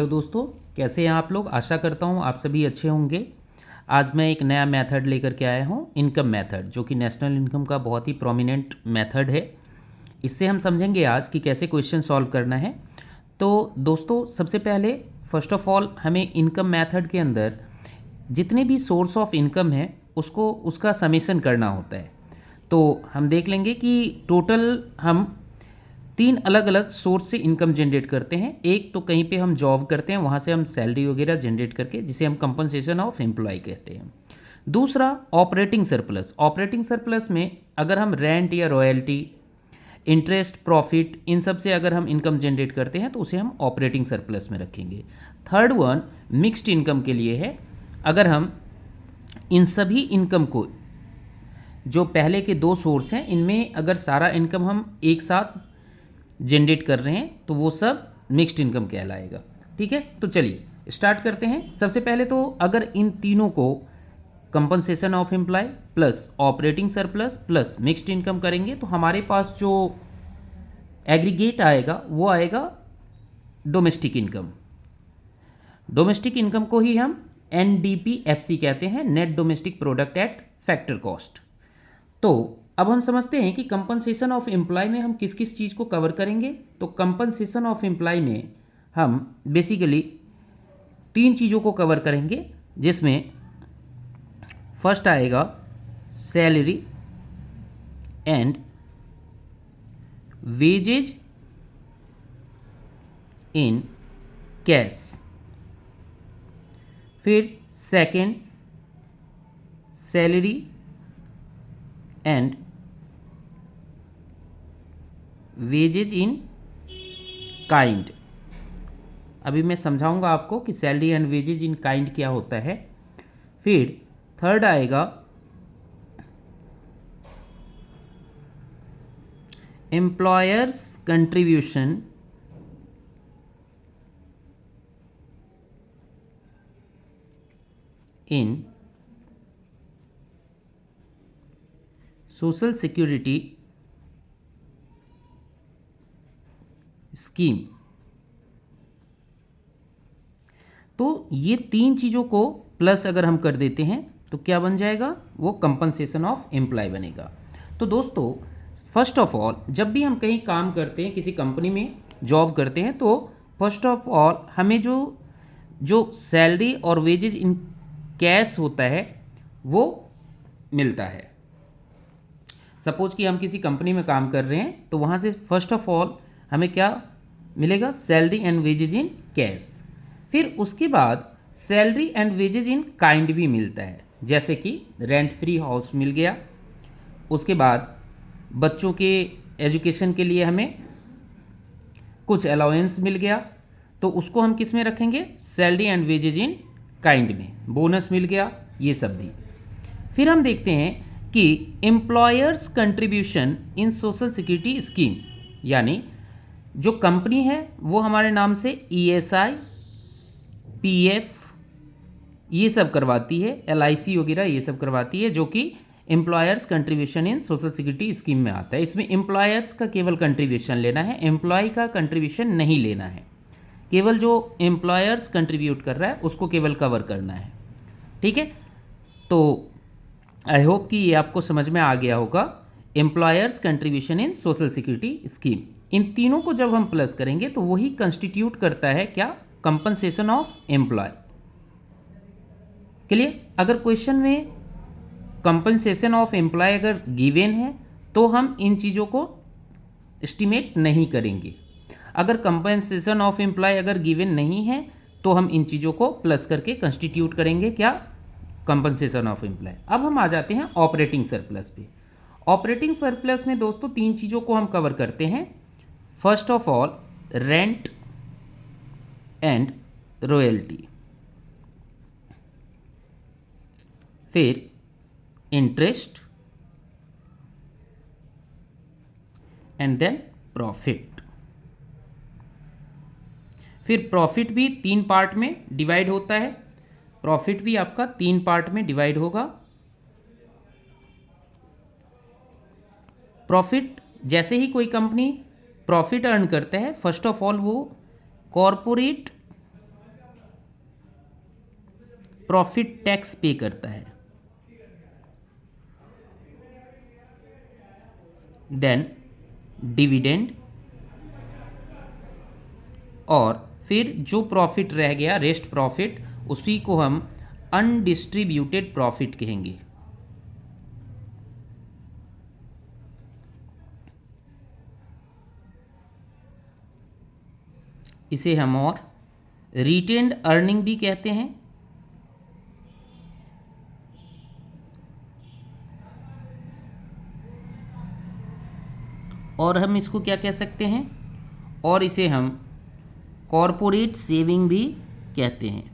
तो दोस्तों, कैसे हैं आप लोग। आशा करता हूँ आप सभी अच्छे होंगे। आज मैं एक नया मेथड लेकर के आया हूँ, इनकम मेथड, जो कि नेशनल इनकम का बहुत ही प्रोमिनेंट मेथड है। इससे हम समझेंगे आज कि कैसे क्वेश्चन सॉल्व करना है। तो दोस्तों, सबसे पहले फर्स्ट ऑफ ऑल हमें इनकम मेथड के अंदर जितने भी सोर्स ऑफ इनकम है उसको उसका समेशन करना होता है। तो हम देख लेंगे कि टोटल हम 3 अलग अलग सोर्स से इनकम जनरेट करते हैं। एक तो कहीं पे हम जॉब करते हैं, वहाँ से हम सैलरी वगैरह जनरेट करके, जिसे हम कंपनसेशन ऑफ एम्प्लॉय कहते हैं। दूसरा ऑपरेटिंग सरप्लस। ऑपरेटिंग सरप्लस में अगर हम रेंट या रॉयल्टी, इंटरेस्ट, प्रॉफिट, इन सब से अगर हम इनकम जनरेट करते हैं तो उसे हम ऑपरेटिंग सरप्लस में रखेंगे। थर्ड वन मिक्स्ड इनकम के लिए है। अगर हम इन सभी इनकम को, जो पहले के 2 सोर्स हैं, इनमें अगर सारा इनकम हम एक साथ जनरेट कर रहे हैं तो वो सब मिक्स्ड इनकम कहलाएगा। ठीक है, तो चलिए स्टार्ट करते हैं। सबसे पहले तो अगर इन तीनों को compensation of employ plus operating surplus plus mixed income करेंगे तो हमारे पास जो एग्रीगेट आएगा वो आएगा डोमेस्टिक इनकम। डोमेस्टिक इनकम को ही हम NDPFC कहते हैं, net domestic product at factor cost. तो अब हम समझते हैं कि कंपनसेशन ऑफ एम्प्लॉय में हम किस किस चीज़ को कवर करेंगे। तो कंपनसेशन ऑफ एम्प्लॉय में हम बेसिकली 3 चीज़ों को कवर करेंगे, जिसमें फर्स्ट आएगा salary and wages in cash. फिर second salary and wages in kind. अभी मैं समझाऊंगा आपको कि salary and wages in kind क्या होता है। फिर थर्ड आएगा employers contribution in social security scheme. तो ये 3 चीज़ों को प्लस अगर हम कर देते हैं तो क्या बन जाएगा, वो कंपनसेशन ऑफ एम्प्लॉय बनेगा। तो दोस्तों, फर्स्ट ऑफ ऑल जब भी हम कहीं काम करते हैं, किसी कंपनी में जॉब करते हैं, तो फर्स्ट ऑफ ऑल हमें जो जो सैलरी और वेजेज इन कैश होता है वो मिलता है। सपोज कि हम किसी कंपनी में काम कर रहे हैं तो वहाँ से फर्स्ट ऑफ ऑल हमें क्या मिलेगा, salary and wages in cash. फिर उसके बाद salary and wages in kind भी मिलता है, जैसे कि रेंट फ्री हाउस मिल गया। उसके बाद बच्चों के एजुकेशन के लिए हमें कुछ अलाउंस मिल गया, तो उसको हम किस में रखेंगे, salary and wages in kind में। बोनस मिल गया, ये सब भी। फिर हम देखते हैं कि employers contribution in social security scheme, यानी जो कंपनी है वो हमारे नाम से ESI, PF ये सब करवाती है, LIC वगैरह ये सब करवाती है, जो कि employers contribution in social security scheme में आता है। इसमें एम्प्लॉयर्स का केवल कंट्रीब्यूशन लेना है, एम्प्लॉय का कंट्रीब्यूशन नहीं लेना है। केवल जो एम्प्लॉयर्स कंट्रीब्यूट कर रहा है उसको केवल कवर करना है। ठीक है, तो आई होप कि ये आपको समझ में आ गया होगा। Employers contribution in social security scheme, इन तीनों को जब हम प्लस करेंगे तो वही कंस्टिट्यूट करता है क्या, कंपनसेशन ऑफ एम्प्लॉय। क्लियर। अगर क्वेश्चन में कंपनसेशन ऑफ एम्प्लॉय अगर गिवन है तो हम इन चीज़ों को एस्टिमेट नहीं करेंगे। अगर कंपनसेशन ऑफ एम्प्लॉय अगर गिवन नहीं है तो हम इन चीज़ों को प्लस करके कंस्टिट्यूट करेंगे क्या, कंपनसेशन ऑफ एम्प्लॉय। अब हम आ जाते हैं ऑपरेटिंग सरप्लस पे। ऑपरेटिंग सरप्लस में दोस्तों 3 चीज़ों को हम कवर करते हैं। First of all rent and royalty, फिर इंटरेस्ट एंड देन प्रॉफिट। फिर प्रॉफिट भी 3 पार्ट में डिवाइड होता है। प्रॉफिट भी आपका 3 पार्ट में डिवाइड होगा। प्रॉफिट, जैसे ही कोई कंपनी प्रॉफिट अर्न करता है, फर्स्ट ऑफ ऑल वो कॉरपोरेट प्रॉफिट टैक्स पे करता है। देन डिविडेंड, और फिर जो प्रॉफिट रह गया रेस्ट प्रॉफिट, उसी को हम अनडिस्ट्रीब्यूटेड प्रॉफिट कहेंगे। इसे हम और रिटेन्ड अर्निंग भी कहते हैं। और हम इसको क्या कह सकते हैं, और इसे हम कॉरपोरेट सेविंग भी कहते हैं।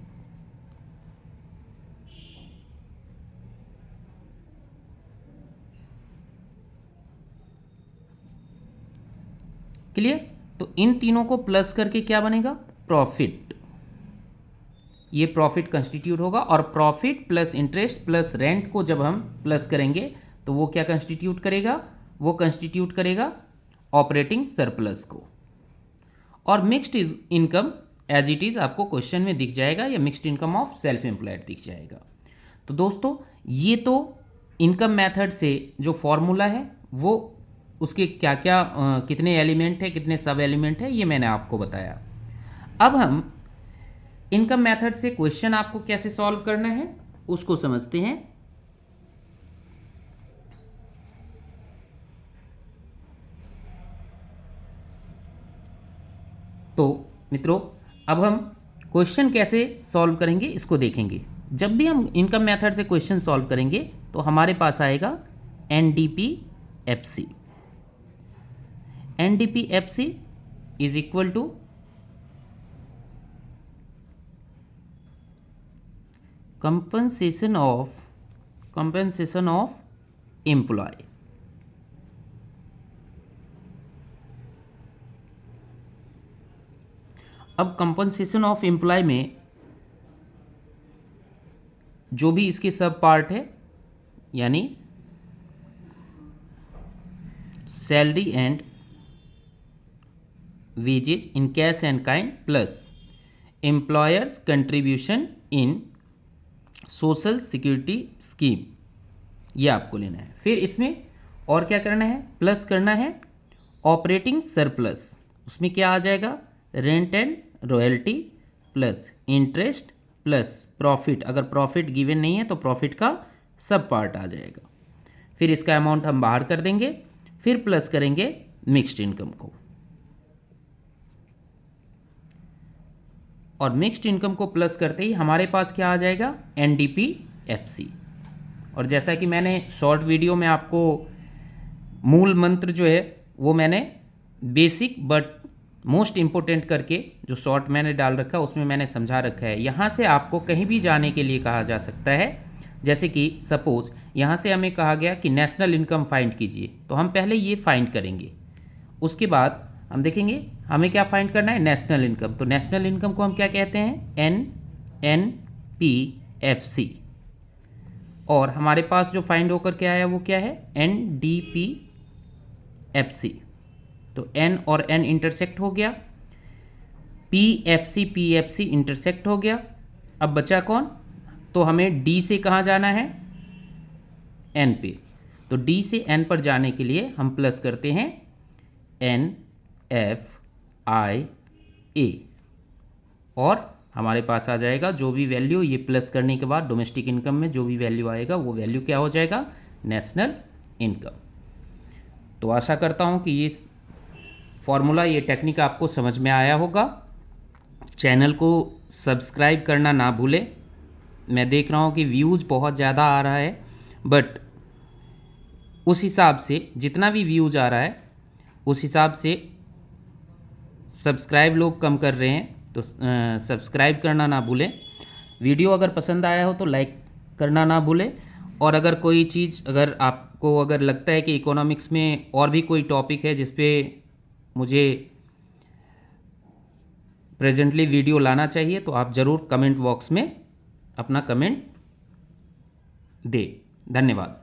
क्लियर? तो इन तीनों को प्लस करके क्या बनेगा, प्रॉफिट। ये प्रॉफिट कंस्टिट्यूट होगा, और profit plus interest plus rent को जब हम प्लस करेंगे तो वो क्या कंस्टिट्यूट करेगा, वो कंस्टिट्यूट करेगा ऑपरेटिंग सरप्लस को। और mixed income as it is आपको क्वेश्चन में दिख जाएगा, या mixed income of self employed दिख जाएगा। तो दोस्तों ये तो इनकम मेथड से जो फॉर्मूला है वो उसके क्या क्या कितने एलिमेंट है, कितने सब एलिमेंट है, ये मैंने आपको बताया। अब हम इनकम मेथड से क्वेश्चन आपको कैसे सॉल्व करना है उसको समझते हैं। तो मित्रों अब हम क्वेश्चन कैसे सॉल्व करेंगे इसको देखेंगे। जब भी हम इनकम मेथड से क्वेश्चन सॉल्व करेंगे तो हमारे पास आएगा NDP-FC। NDP-FC is equal to compensation of employ. अब कंपनसेशन ऑफ एम्प्लॉय में जो भी इसके सब पार्ट है, यानी salary and wages in cash and kind plus employers contribution in social security scheme, ये आपको लेना है। फिर इसमें और क्या करना है, प्लस करना है ऑपरेटिंग सरप्लस। उसमें क्या आ जाएगा, rent and royalty plus interest plus profit. अगर प्रॉफिट गिवन नहीं है तो प्रॉफिट का सब पार्ट आ जाएगा। फिर इसका अमाउंट हम बाहर कर देंगे, फिर प्लस करेंगे मिक्स्ड इनकम को, और मिक्स्ड इनकम को प्लस करते ही हमारे पास क्या आ जाएगा, NDP-FC। और जैसा कि मैंने शॉर्ट वीडियो में आपको मूल मंत्र जो है वो मैंने बेसिक बट मोस्ट इम्पोर्टेंट करके जो शॉर्ट मैंने डाल रखा है उसमें मैंने समझा रखा है। यहाँ से आपको कहीं भी जाने के लिए कहा जा सकता है। जैसे कि सपोज यहाँ से हमें कहा गया कि नेशनल इनकम फाइंड कीजिए, तो हम पहले ये फाइंड करेंगे, उसके बाद हम देखेंगे हमें क्या फाइंड करना है, नेशनल इनकम। तो नेशनल इनकम को हम क्या कहते हैं, NNPFC। और हमारे पास जो फाइंड होकर के आया वो क्या है, NDP-FC। तो N और N इंटरसेक्ट हो गया, PFC इंटरसेक्ट हो गया। अब बचा कौन, तो हमें D से कहाँ जाना है, N पे। तो D से N पर जाने के लिए हम प्लस करते हैं NFIA, और हमारे पास आ जाएगा जो भी वैल्यू, ये प्लस करने के बाद डोमेस्टिक इनकम में जो भी वैल्यू आएगा वो वैल्यू क्या हो जाएगा, नेशनल इनकम। तो आशा करता हूँ कि ये फॉर्मूला, ये टेक्निक आपको समझ में आया होगा। चैनल को सब्सक्राइब करना ना भूलें। मैं देख रहा हूँ कि व्यूज़ बहुत ज़्यादा आ रहा है, बट उस हिसाब से जितना भी व्यूज़ आ रहा है उस हिसाब से सब्सक्राइब लोग कम कर रहे हैं। तो सब्सक्राइब करना ना भूलें। वीडियो अगर पसंद आया हो तो लाइक करना ना भूलें। और अगर कोई चीज़, अगर आपको अगर लगता है कि इकोनॉमिक्स में और भी कोई टॉपिक है जिस पे मुझे प्रेजेंटली वीडियो लाना चाहिए, तो आप ज़रूर कमेंट बॉक्स में अपना कमेंट दें। धन्यवाद।